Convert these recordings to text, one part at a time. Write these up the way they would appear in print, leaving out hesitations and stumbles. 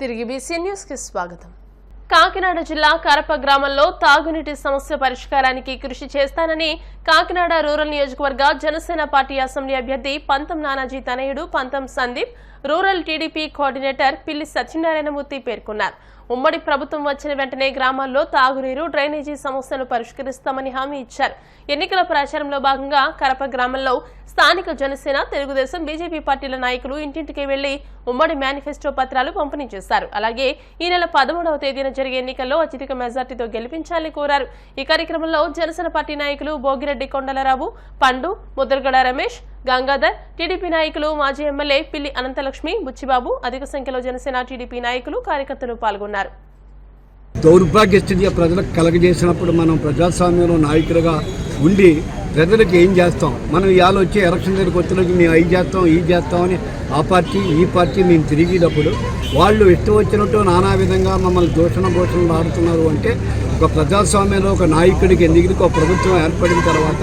తిరిగి BC news కి స్వాగతం. కాకినాడ జిల్లా కరప గ్రామంలో తాగునీటి సమస్య పరిష్కారానికి కృషి చేస్తానని కాకినాడ రూరల్ నియోజకవర్గ జనసేన పార్టీ అసెంబ్లీ అభ్యర్థి పంతం నానాజీ తనయుడు పంతం సందీప్, రూరల్ టీడీపీ కోఆర్డినేటర్ పిల్లి సత్యనారాయణమూర్తి పేర్కొన్నారు. ఉమ్మడి ప్రభుత్వం వచ్చిన వెంటనే గ్రామాల్లో తాగునీరు, డ్రైనేజీ సమస్యను పరిష్కరిస్తామని హామీ ఇచ్చారు. ఎన్నికల ప్రచారంలో భాగంగా కరప గ్రామంలో స్థానిక జనసేన, తెలుగుదేశం, బీజేపీ పార్టీల నాయకులు ఇంటింటికి వెళ్లి ఉమ్మడి మేనిఫెస్టో పత్రాలు పంపిణీ చేశారు. అలాగే ఈ నెల 13వ తేదీన జరిగే ఎన్నికల్లో అత్యధిక మెజార్టీతో గెలిపించాలని కోరారు. ఈ కార్యక్రమంలో జనసేన పార్టీ నాయకులు భోగిరెడ్డి కొండలరావు, పండు, ముద్రగడ రమేష్, గంగాధర్, టీడీపీ నాయకులు మాజీ ఎమ్మెల్యే పిల్లి అనంతలక్ష్మి, బుచ్చిబాబు, అధిక సంఖ్యలో జనసేన, టీడీపీ నాయకులు, కార్యకర్తలు పాల్గొన్నారు. దౌర్భాగ్య స్థితి ప్రజలకు కలగజేసినప్పుడు మనం ప్రజాస్వామ్యంలో నాయకులుగా ఉండి ప్రజలకు ఏం చేస్తాం? మనం ఇవాళ వచ్చే ఎలక్షన్ దగ్గరికి వచ్చినకి మేము అవి చేస్తాం, ఈ చేస్తామని ఆ పార్టీ ఈ పార్టీ మేము తిరిగేటప్పుడు వాళ్ళు ఇష్టం వచ్చినట్టు నానా విధంగా మమ్మల్ని దూషణలు ఆడుతున్నారు. అంటే ఒక ప్రజాస్వామ్యంలో ఒక నాయకుడికి ఎందుకు ఒక ప్రభుత్వం ఏర్పడిన తర్వాత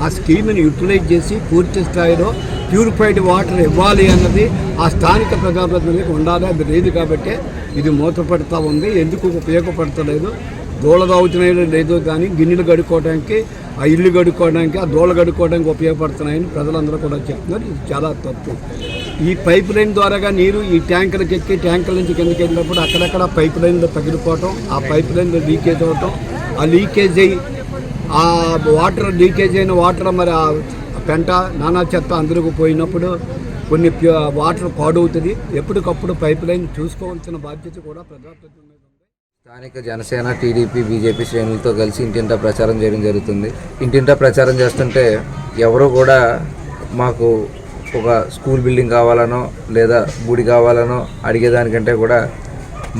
ఆ స్కీమ్ని యూటిలైజ్ చేసి పూర్తి స్థాయిలో ప్యూరిఫైడ్ వాటర్ ఇవ్వాలి అన్నది ఆ స్థానిక ప్రజాప్రతినిధులకు ఉండాలి. అది లేదు కాబట్టి ఇది మూతపడుతూ ఉంది. ఎందుకు ఉపయోగపడతలేదు? దోళ తాగుతున్నాయో లేదో కానీ గిన్నెలు గడుక్కోవడానికి, ఆ ఇల్లు గడుక్కోవడానికి, ఆ దోళ గడుక్కోవడానికి ఉపయోగపడుతున్నాయని ప్రజలందరూ కూడా చెప్తున్నారు. ఇది చాలా తప్పు. ఈ పైప్ లైన్ ద్వారాగా నీరు ఈ ట్యాంకర్కి ఎక్కి ట్యాంకర్ నుంచి కిందకి వెళ్ళినప్పుడు అక్కడక్కడ పైప్ లైన్లో పగిలిపోవటం, ఆ పైప్ లైన్లో లీకేజ్ అవ్వటం, ఆ లీకేజ్ అయ్యి ఆ వాటర్ లీకేజ్ అయిన వాటర్ మరి ఆ పెంట నానా చెత్త అందరికి పోయినప్పుడు కొన్ని వాటర్ పాడవుతుంది. ఎప్పటికప్పుడు పైప్ లైన్ చూసుకోవాల్సిన బాధ్యత కూడా ప్రజాప్రతినిధుల మీద ఉంది. స్థానిక జనసేన, టీడీపీ, బీజేపీ శ్రేణులతో కలిసి ఇంటింటా ప్రచారం చేయడం జరుగుతుంది. ఇంటింటా ప్రచారం చేస్తుంటే ఎవరు కూడా మాకు ఒక స్కూల్ బిల్డింగ్ కావాలనో లేదా గుడి కావాలనో అడిగేదానికంటే కూడా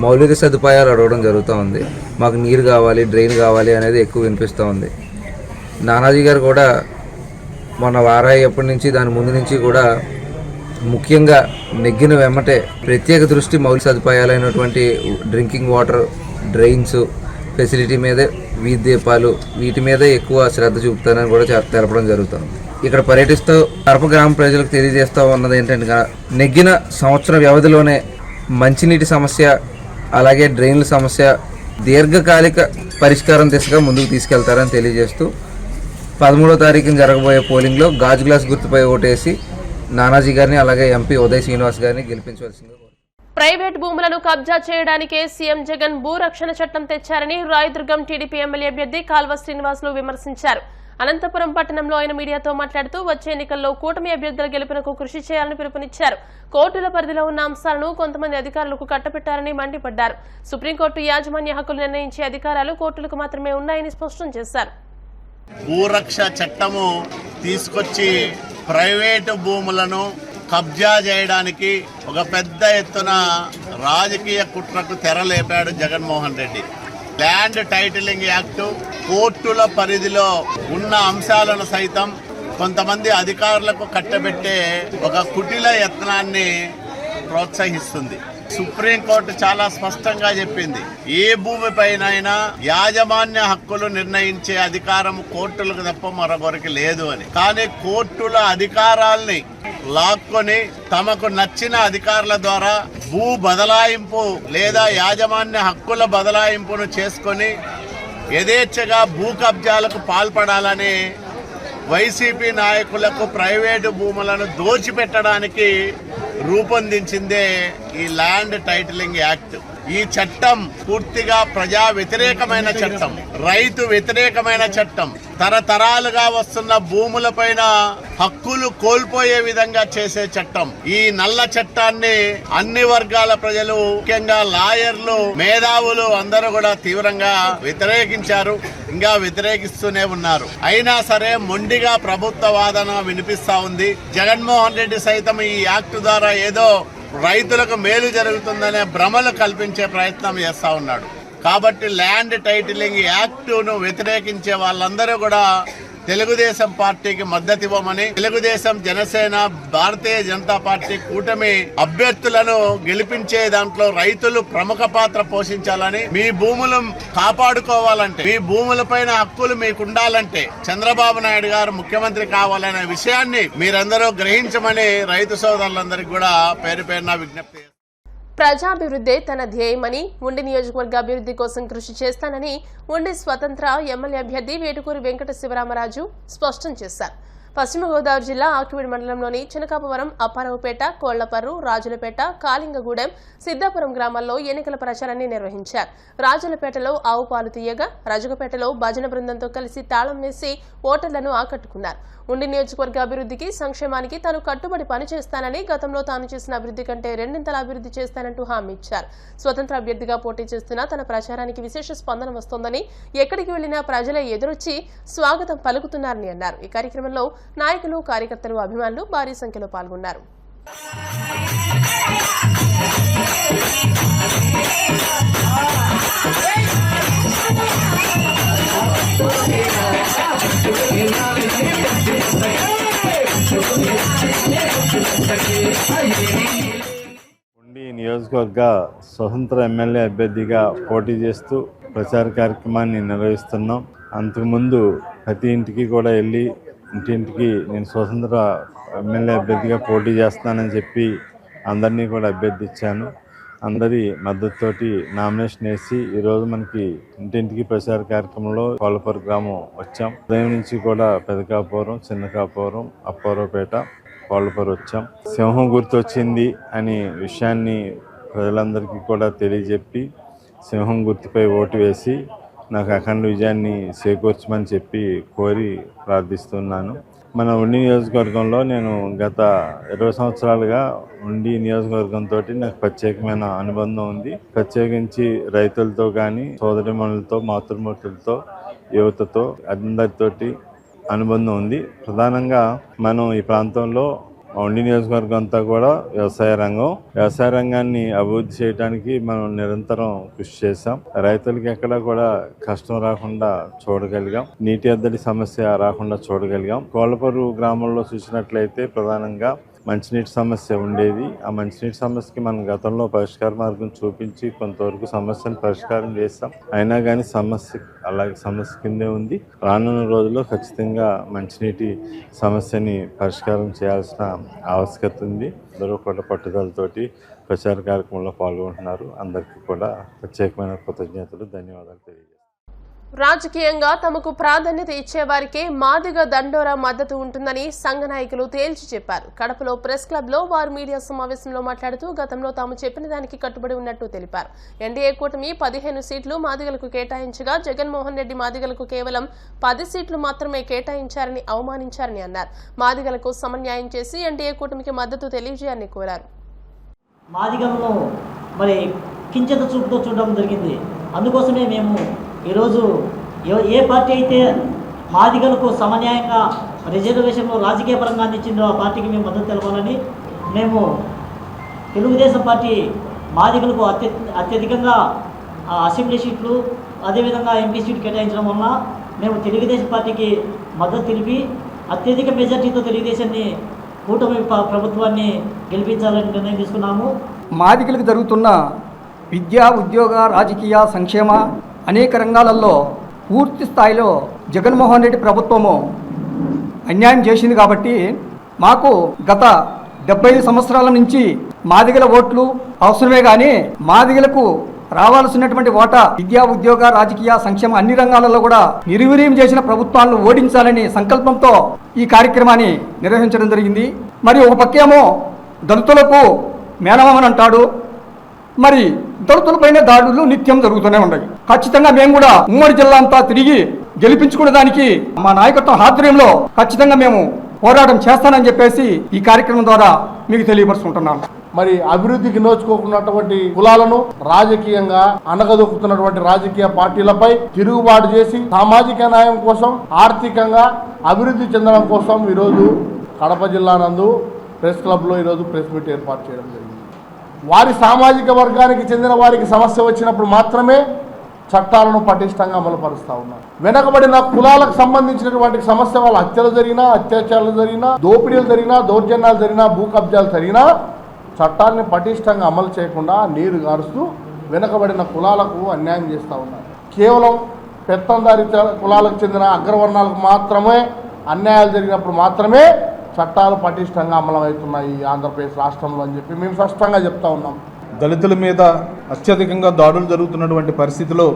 మౌలిక సదుపాయాలు అడగడం జరుగుతూ ఉంది. మాకు నీరు కావాలి, డ్రైన్ కావాలి అనేది ఎక్కువ వినిపిస్తూ ఉంది. నానాజీ గారు కూడా మొన్న వారాయి ఎప్పటి నుంచి దాని ముందు నుంచి కూడా ముఖ్యంగా నెగ్గిన వెమ్మటే ప్రత్యేక దృష్టి మౌలిక సదుపాయాలైనటువంటి డ్రింకింగ్ వాటర్, డ్రైన్స్ ఫెసిలిటీ మీదే, వీధి దీపాలు, వీటి మీదే ఎక్కువ శ్రద్ధ చూపుతానని కూడా తెలపడం జరుగుతుంది. ఇక్కడ పర్యటిస్తూ కరప గ్రామ ప్రజలకు తెలియజేస్తూ ఉన్నది ఏంటంటే నెగ్గిన సంవత్సర వ్యవధిలోనే మంచినీటి సమస్య, అలాగే డ్రైన్ల సమస్య దీర్ఘకాలిక పరిష్కారం దిశగా ముందుకు తీసుకెళ్తారని తెలియజేస్తూ 13వ తారీఖున జరగబోయే పోలింగ్లో గాజు గ్లాస్ గుర్తుపై ఓటేసి నానాజీ గారిని అలాగే ఎంపీ ఉదయ్ శ్రీనివాస్ గారిని గెలిపించవలసింది. ప్రైవేట్ భూములను కబ్జా చేయడానికే సీఎం జగన్ భూరక్షణ చట్టం తెచ్చారని రాయదుర్గం టీడీపీ ఎమ్మెల్యే అభ్యర్థి కాల్వ శ్రీనివాసులు విమర్శించారు. అనంతపురం పట్టణంలో ఆయన మీడియాతో మాట్లాడుతూ వచ్చే ఎన్నికల్లో కూటమి అభ్యర్థుల గెలుపునకు కృషి చేయాలని పిలుపునిచ్చారు. కోర్టుల పరిధిలో ఉన్న అంశాలను కొంతమంది అధికారులకు కట్టబెట్టారని మండిపడ్డారు. సుప్రీంకోర్టు యాజమాన్య హక్కులు నిర్ణయించే అధికారాలు కోర్టులకు మాత్రమే ఉన్నాయని స్పష్టం చేశారు. భూరక్ష చట్టము తీసుకొచ్చి ప్రైవేటు భూములను కబ్జా చేయడానికి ఒక పెద్ద ఎత్తున రాజకీయ కుట్రకు తెరలేపాడు Jaganmohan Reddy. Land titling act కోర్టుల పరిధిలో ఉన్న అంశాలను సైతం కొంతమంది అధికారులకు కట్టబెట్టే ఒక కుటిల యత్నాన్ని ప్రోత్సహిస్తుంది. సుప్రీంకోర్టు చాలా స్పష్టంగా చెప్పింది, ఏ భూమిపైనైనా యాజమాన్య హక్కులు నిర్ణయించే అధికారం కోర్టులకు తప్ప మరొకరికి లేదు అని. కానీ కోర్టుల అధికారాల్ని లాక్కొని తమకు నచ్చిన అధికారుల ద్వారా భూ బదలాయింపు లేదా యాజమాన్య హక్కుల బదలాయింపును చేసుకొని యథేచ్ఛగా భూ కబ్జాలకు పాల్పడాలని వైసీపీ నాయకులకు ప్రైవేటు భూములను దోచిపెట్టడానికి రూపొందించిందే ఈ ల్యాండ్ టైటిలింగ్ యాక్ట్. ఈ చట్టం పూర్తిగా ప్రజా వ్యతిరేకమైన చట్టం, రైతు వ్యతిరేకమైన చట్టం. తరతరాలుగా వస్తున్న భూములపైన హక్కులు కోల్పోయే విధంగా చేసే చట్టం. ఈ నల్ల చట్టాన్ని అన్ని వర్గాల ప్రజలు, ముఖ్యంగా లాయర్లు, మేధావులు అందరూ కూడా తీవ్రంగా వ్యతిరేకించారు, ఇంకా వ్యతిరేకిస్తూనే ఉన్నారు. అయినా సరే మొండిగా ప్రభుత్వ వాదన వినిపిస్తా ఉంది. జగన్మోహన్ రెడ్డి సైతం ఈ యాక్ట్ ద్వారా ఏదో రైతులకు మేలు జరుగుతుందనే భ్రమలు కల్పించే ప్రయత్నం చేస్తా ఉన్నాడు. కాబట్టి ల్యాండ్ టైటిలింగ్ యాక్టును వ్యతిరేకించే వాళ్ళందరూ కూడా తెలుగుదేశం పార్టీకి మద్దతు ఇవ్వమని, తెలుగుదేశం, జనసేన, భారతీయ జనతా పార్టీ కూటమి అభ్యర్థులను గెలిపించే దాంట్లో రైతులు ప్రముఖ పాత్ర పోషించాలని, మీ భూములను కాపాడుకోవాలంటే, మీ భూములపైన హక్కులు మీకు ఉండాలంటే చంద్రబాబు నాయుడు గారు ముఖ్యమంత్రి కావాలనే విషయాన్ని మీరందరూ గ్రహించమని రైతు సోదరులందరికీ కూడా పేరు పేరున విజ్ఞప్తి. ప్రజాభివృద్ధే తన ధ్యేయమని, ఉండి నియోజకవర్గ అభివృద్ధి కోసం కృషి చేస్తానని ఉండి స్వతంత్ర ఎమ్మెల్యే అభ్యర్థి వేటుకూరి వెంకట శివరామరాజు స్పష్టం చేశారు. పశ్చిమ గోదావరి జిల్లా ఆకివీడు మండలంలోని చినకాపవరం, అప్పారావుపేట, కోళ్లపర్రు, రాజులపేట, కాలింగగూడెం, సిద్దాపురం గ్రామాల్లో ఎన్నికల ప్రచారాన్ని నిర్వహించారు. రాజులపేటలో ఆవు పాలు తీయగా, రాజుగపేటలో భజన బృందంతో కలిసి తాళం వేసి ఓటర్లను ఆకట్టుకున్నారు. ఉండి నియోజకవర్గ అభివృద్ధికి, సంక్షేమానికి తాను కట్టుబడి పనిచేస్తానని, గతంలో తాను చేసిన అభివృద్ధి కంటే రెండింతల అభివృద్ధి చేస్తానంటూ హామీ ఇచ్చారు. స్వతంత్ర అభ్యర్థిగా పోటీ చేస్తున్న తన ప్రచారానికి విశేష స్పందన వస్తోందని, ఎక్కడికి వెళ్లినా ప్రజలే ఎదురొచ్చి స్వాగతం పలుకుతున్నారని అన్నారు. ఈ కార్యక్రమంలో నాయకులు, కార్యకర్తలు, అభిమానులు భారీ సంఖ్యలో పాల్గొన్నారు. ఉండి నియోజకవర్గ స్వతంత్ర ఎమ్మెల్యే అభ్యర్థిగా పోటీ చేస్తూ ప్రచార కార్యక్రమాన్ని నిర్వహిస్తున్నాం. అంతకుముందు ప్రతి ఇంటికి కూడా వెళ్ళి ఇంటింటికి నేను స్వతంత్ర ఎమ్మెల్యే అభ్యర్థిగా పోటీ చేస్తానని చెప్పి అందరినీ కూడా అభ్యర్థించాను. అందరి మద్దతుతోటి నామినేషన్ వేసి ఈరోజు మనకి ఇంటింటికి ప్రచార కార్యక్రమంలో కోళ్లపర్రు గ్రామం వచ్చాం. ఉదయం నుంచి కూడా పెదకాపురం, చిన్నకాపురం, అప్పారావుపేట, కోళ్లపర్రు వచ్చాం. సింహం గుర్తు వచ్చింది అనే విషయాన్ని ప్రజలందరికీ కూడా తెలియజెప్పి సింహం గుర్తుపై ఓటు వేసి నాకు అఖండ విజయాన్ని చేకూర్చమని చెప్పి కోరి ప్రార్థిస్తున్నాను. మన ఉండి నియోజకవర్గంలో నేను గత 20 సంవత్సరాలుగా ఉండి నియోజకవర్గంతో నాకు ప్రత్యేకమైన అనుబంధం ఉంది. ప్రత్యేకించి రైతులతో కానీ, సోదరిమణులతో, మాతృమూర్తులతో, యువతతో అందరితోటి అనుబంధం ఉంది. ప్రధానంగా మనం ఈ ప్రాంతంలో ఉండి నియోజకవర్గం అంతా కూడా వ్యవసాయ రంగాన్ని అభివృద్ధి చేయడానికి మనం నిరంతరం కృషి చేశాం. రైతులకి ఎక్కడా కూడా కష్టం రాకుండా చూడగలిగాం. నీటి ఎద్దడి సమస్య రాకుండా చూడగలిగాం. కోళ్లపర్రు గ్రామంలో చూసినట్లయితే ప్రధానంగా మంచినీటి సమస్య ఉండేది. ఆ మంచినీటి సమస్యకి మనం గతంలో పరిష్కార మార్గం చూపించి కొంతవరకు సమస్యను పరిష్కారం చేస్తాం. అయినా కానీ సమస్య కిందే ఉంది. రానున్న రోజుల్లో ఖచ్చితంగా మంచినీటి సమస్యని పరిష్కారం చేయాల్సిన ఆవశ్యకత ఉంది. అందరూ కూడా పట్టుదలతోటి ప్రచార కార్యక్రమంలో పాల్గొంటున్నారు. అందరికీ కూడా ప్రత్యేకమైన కృతజ్ఞతలు, ధన్యవాదాలు తెలియజేస్తాను. రాజకీయంగా తమకు ప్రాధాన్యత ఇచ్చేవారికే మాదిగ దండోరా మద్దతు ఉంటుందని సంఘ నాయకులు తేల్చి చెప్పారు. కడపలో ప్రెస్ క్లబ్ లో వారు మీడియా సమావేశంలో మాట్లాడుతూ గతంలో తాము చెప్పిన దానికి కట్టుబడి ఉన్నట్టు తెలిపారు. ఎన్డీఏ కూటమి 15 సీట్లు మాదిగలకు కేటాయించగా జగన్మోహన్ రెడ్డి మాదిగలకు కేవలం 10 సీట్లు మాత్రమే కేటాయించారని అవమానించారని అన్నారు. మాదిగలకు సమన్యాయం చేసి ఎన్డీఏ కూటమికి మద్దతు తెలియజేయాలని కోరారు. మాదిగలను మరి కించిత చూపుతో చూడడం జరిగింది. అందుకోసమే మేము ఈరోజు ఏ పార్టీ అయితే మాదిగలకు సమన్యాయంగా రిజర్వేషన్లో రాజకీయ పరంగా అందించిందో ఆ పార్టీకి మేము మద్దతు తెలపాలని మేము తెలుగుదేశం పార్టీ మాదిగలకు అత్యధికంగా అసెంబ్లీ సీట్లు, అదేవిధంగా ఎంపీ సీట్లు కేటాయించడం వలన మేము తెలుగుదేశం పార్టీకి మద్దతు తెలిపి అత్యధిక మెజార్టీతో తెలుగుదేశాన్ని కూటమి ప్రభుత్వాన్ని గెలిపించాలని నిర్ణయం తీసుకున్నాము. మాదిగలకు జరుగుతున్న విద్యా, ఉద్యోగ, రాజకీయ, సంక్షేమ అనేక రంగాలలో పూర్తి స్థాయిలో జగన్మోహన్ రెడ్డి ప్రభుత్వము అన్యాయం చేసింది. కాబట్టి మాకు గత 75 సంవత్సరాల నుంచి మాదిగల ఓట్లు అవసరమే కానీ మాదిగలకు రావాల్సినటువంటి ఓటా విద్యా, ఉద్యోగ, రాజకీయ, సంక్షేమ అన్ని రంగాలలో కూడా నిర్వీర్యం చేసిన ప్రభుత్వాలను ఓడించాలని సంకల్పంతో ఈ కార్యక్రమాన్ని నిర్వహించడం జరిగింది. మరి ఒక పక్కేమో దళితులకు మేనమామని అంటాడు, మరి దళితులపైన దాడులు నిత్యం జరుగుతూనే ఉన్నాయి. ఖచ్చితంగా మేము కూడా ఉమ్మడి జిల్లా అంతా తిరిగి గెలిపించుకునే దానికి మా నాయకత్వం ఆధ్వర్యంలో ఖచ్చితంగా మేము పోరాటం చేస్తానని చెప్పేసి ఈ కార్యక్రమం ద్వారా మీకు తెలియపరుచుకుంటున్నాను. మరి అభివృద్ధికి నోచుకోకున్నటువంటి కులాలను రాజకీయంగా అనగదొక్కుతున్నటువంటి రాజకీయ పార్టీలపై తిరుగుబాటు చేసి సామాజిక న్యాయం కోసం, ఆర్థికంగా అభివృద్ధి చెందడం కోసం ఈరోజు కడప జిల్లా నందు ప్రెస్ క్లబ్లో ఈరోజు ప్రెస్ మీట్ ఏర్పాటు చేయడం జరిగింది. వారి సామాజిక వర్గానికి చెందిన వారికి సమస్య వచ్చినప్పుడు మాత్రమే చట్టాలను పటిష్టంగా అమలుపరుస్తూ ఉన్నారు. వెనకబడిన కులాలకు సంబంధించినటువంటి సమస్య వల్ల హత్యలు జరిగినా, అత్యాచారాలు జరిగినా, దోపిడీలు జరిగినా, దౌర్జన్యాలు జరిగినా, భూ కబ్జాలు జరిగినా చట్టాన్ని పటిష్టంగా అమలు చేయకుండా నీరు గారుస్తూ వెనకబడిన కులాలకు అన్యాయం చేస్తూ ఉన్నారు. కేవలం పెత్తందారి కులాలకు చెందిన అగ్రవర్ణాలకు మాత్రమే అన్యాయాలు జరిగినప్పుడు మాత్రమే చట్టాలు పటిష్టంగా అమలవుతున్నాయి ఆంధ్రప్రదేశ్ రాష్ట్రంలో అని చెప్పి మేము స్పష్టంగా చెప్తా ఉన్నాం. దళితుల మీద అత్యధికంగా దాడులు జరుగుతున్నటువంటి పరిస్థితిలో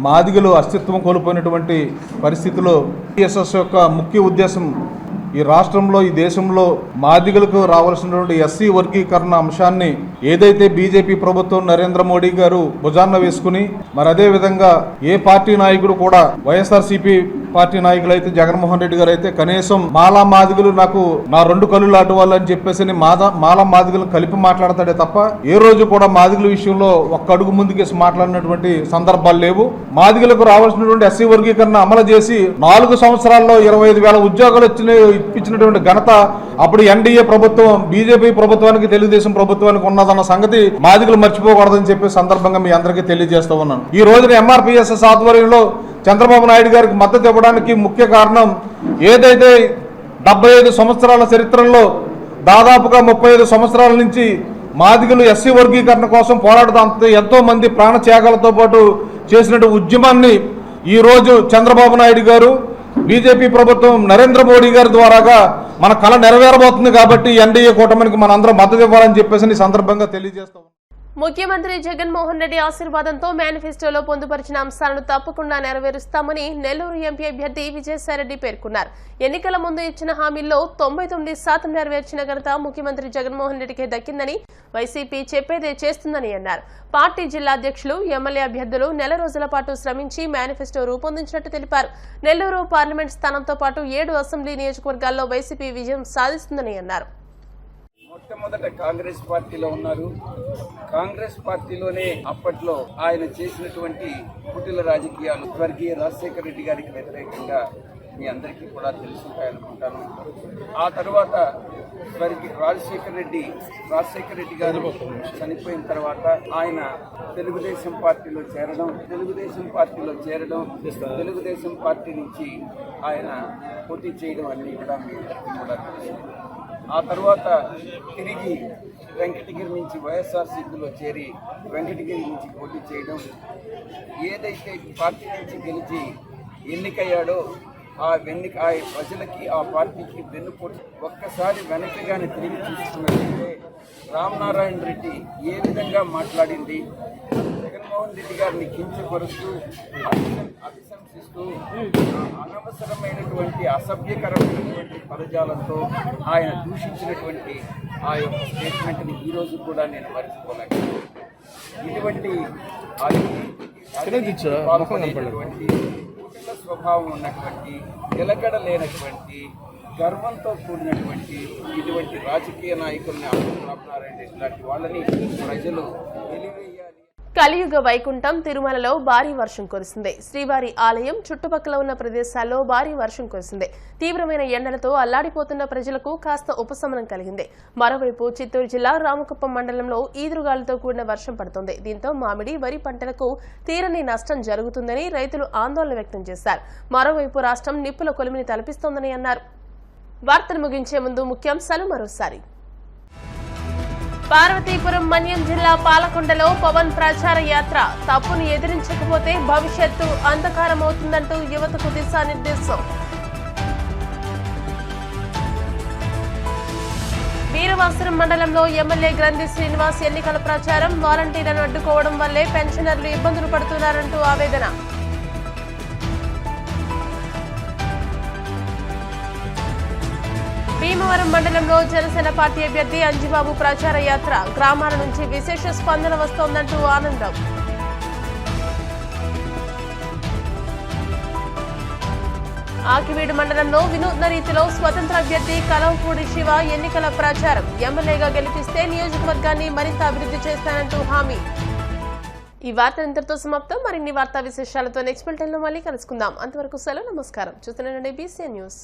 మాదిగలు అస్తిత్వం కోల్పోయినటువంటి పరిస్థితిలో టీఎస్ఎస్ యొక్క ముఖ్య ఉద్దేశం ఈ రాష్ట్రంలో ఈ దేశంలో మాదిగలకు రావాల్సినటువంటి ఎస్సీ వర్గీకరణ అంశాన్ని ఏదైతే బీజేపీ ప్రభుత్వం నరేంద్ర మోడీ గారు భుజాన్న వేసుకుని మరి అదే విధంగా ఏ పార్టీ నాయకుడు కూడా వైఎస్ఆర్సీపీ పార్టీ నాయకులు అయితే జగన్మోహన్ రెడ్డి గారు అయితే కనీసం మాలా మాదిగలు నాకు నా 2 కళ్ళు లాంటి వాళ్ళు అని చెప్పేసి మాలా మాదిగలు కలిపి మాట్లాడతాడే తప్ప ఏ రోజు కూడా మాదిగల విషయంలో ఒక్క అడుగు ముందుకేసి మాట్లాడినటువంటి సందర్భాలు లేవు. మాదిగలకు రావాల్సినటువంటి ఎస్సీ వర్గీకరణ అమలు చేసి 4 సంవత్సరాల్లో 25,000 ఉద్యోగాలు ఇప్పించినటువంటి ఘనత అప్పుడు ఎన్డీఏ ప్రభుత్వం బీజేపీ ప్రభుత్వానికి తెలుగుదేశం ప్రభుత్వానికి ఉన్నదన్న సంగతి మాదిగలు మర్చిపోకూడదని చెప్పే సందర్భంగా మీ అందరికీ తెలియజేస్తూ ఉన్నాను. ఈ రోజున ఎంఆర్పీఎస్ఎస్ ఆధ్వర్యంలో చంద్రబాబు నాయుడు గారికి మద్దతు ఇవ్వడానికి ముఖ్య కారణం ఏదైతే 75 సంవత్సరాల చరిత్రలో దాదాపుగా 35 సంవత్సరాల నుంచి మాదిగలు ఎస్సీ వర్గీకరణ కోసం పోరాడుతూ ఎంతో మంది ప్రాణత్యాగాలతో పాటు చేసినటువంటి ఉద్యమాన్ని ఈరోజు చంద్రబాబు నాయుడు గారు బీజేపీ ప్రభుత్వం నరేంద్ర మోడీ గారి ద్వారాగా మన కళ నెరవేరబోతుంది కాబట్టి ఎన్డీఏ కూటమికి మనందరం మద్దతు ఇవ్వాలని చెప్పేసి ఈ సందర్భంగా తెలియజేస్తాం. ముఖ్యమంత్రి జగన్మోహన్ రెడ్డి ఆశీర్వాదంతో మేనిఫెస్టోలో పొందుపరిచిన అంశాలను తప్పకుండా నెరవేరుస్తామని నెల్లూరు ఎంపీ అభ్యర్థి విజయసాయిరెడ్డి పేర్కొన్నారు. ఎన్నికల ముందు ఇచ్చిన హామీల్లో 99% నెరవేర్చిన ఘనత ముఖ్యమంత్రి జగన్మోహన్ రెడ్డికే దక్కిందని వైసీపీ చెప్పేదే చేస్తుందని అన్నారు. పార్టీ జిల్లా అధ్యక్షులు ఎమ్మెల్యే అభ్యర్థులు నెల రోజుల పాటు శ్రమించి మేనిఫెస్టో రూపొందించినట్టు తెలిపారు. నెల్లూరు పార్లమెంట్ స్థానంతో పాటు 7 అసెంబ్లీ నియోజకవర్గాల్లో వైసీపీ విజయం సాధిస్తుందని అన్నారు. మొట్టమొదట కాంగ్రెస్ పార్టీలో ఉన్నారు. కాంగ్రెస్ పార్టీలోనే అప్పట్లో ఆయన చేసినటువంటి కుటిల రాజకీయాలు స్వర్గీయ రాజశేఖర రెడ్డి గారికి వ్యతిరేకంగా మీ అందరికీ కూడా తెలుసుంటాయనుకుంటాను. ఆ తర్వాత స్వర్గీయ రాజశేఖర రెడ్డి గారు చనిపోయిన తర్వాత ఆయన తెలుగుదేశం పార్టీలో చేరడం, తెలుగుదేశం పార్టీ నుంచి ఆయన పోటీ చేయడం అన్నీ కూడా మీ అందరికీ కూడా తెలుసు. ఆ తర్వాత తిరిగి వెంకటగిరి నుంచి వైఎస్ఆర్సీపీలో చేరి వెంకటగిరి నుంచి పోటీ చేయడం, ఏదైతే పార్టీ నుంచి గెలిచి ఎన్నికయ్యాడో ఆ ప్రజలకి ఆ పార్టీకి వెన్నుపోటు ఒక్కసారి వెనక్కిగానే తిరిగి చూసుకున్నట్లయితే రామనారాయణ రెడ్డి ఏ విధంగా మాట్లాడింది, జగన్మోహన్ రెడ్డి గారిని కించపరుస్తూ అభిశంసిస్తూ అనవసరమైనటువంటి అసభ్యకరమైనటువంటి పదజాలంతో ఆయన దూషించినటువంటి ఆ యొక్క స్టేట్మెంట్ని ఈరోజు కూడా నేను మర్చిపోలేను. ఇటువంటి పాల్పడేటటువంటి కుటిల స్వభావం ఉన్నటువంటి నిలకడలేనటువంటి గర్వంతో కూడినటువంటి ఇటువంటి రాజకీయ నాయకుల్ని రామనారాయణ రెడ్డి లాంటి వాళ్ళని ప్రజలు వెలివేయాలి. కలియుగ వైకుంఠం తిరుమలలో భారీ వర్షం కురిసింది. శ్రీవారి ఆలయం చుట్టుపక్కల ఉన్న ప్రదేశాల్లో భారీ వర్షం కురిసింది. తీవ్రమైన ఎండలతో అల్లాడిపోతున్న ప్రజలకు కాస్త ఉపశమనం కలిగింది. మరోవైపు చిత్తూరు జిల్లా రామకుప్పం మండలంలో ఈదురుగాలులతో కూడిన వర్షం పడుతోంది. దీంతో మామిడి, వరి పంటలకు తీరని నష్టం జరుగుతుందని రైతులు ఆందోళన వ్యక్తం చేశారు. మరోవైపు రాష్ట్రం నిప్పుల కొలిమిని తలపిస్తోందని అన్నారు. వార్తలు ముగించే ముందు ముఖ్యాంశాలు మరోసారి. పార్వతీపురం మన్యం జిల్లా పాలకొండలో పవన్ ప్రచార యాత్ర. తప్పును ఎదిరించకపోతే భవిష్యత్తు అంధకారమవుతుందంటూ యువతకు దిశానిర్దేశం. వీరవాసరం మండలంలో ఎమ్మెల్యే గ్రంథి శ్రీనివాస్ ఎన్నికల ప్రచారం. వాలంటీర్లను అడ్డుకోవడం వల్లే పెన్షనర్లు ఇబ్బందులు పడుతున్నారంటూ ఆవేదన. భీమవరం మండలంలో జనసేన పార్టీ అభ్యర్థి అంజిబాబు ప్రచార యాత్ర. గ్రామాల నుంచి విశేష స్పందన వస్తోందంటూ ఆనందం. ఆకివీడు మండలంలో వినూత్న రీతిలో స్వతంత్ర అభ్యర్థి కలవపూడి శివ ఎన్నికల ప్రచారం. ఎమ్మెల్యేగా గెలిపిస్తే నియోజకవర్గాన్ని మరింత అభివృద్ధి చేస్తానంటూ హామీ. ఈ వార్త ఇంతటితో సమాప్తం. మరిన్ని వార్తా విశేషాలతో నెక్స్ట్ బులెటిన్లో మళ్ళీ కలుసుకుందాం. అంతవరకు సెలవు. నమస్కారం. చూస్తూనే BCN న్యూస్.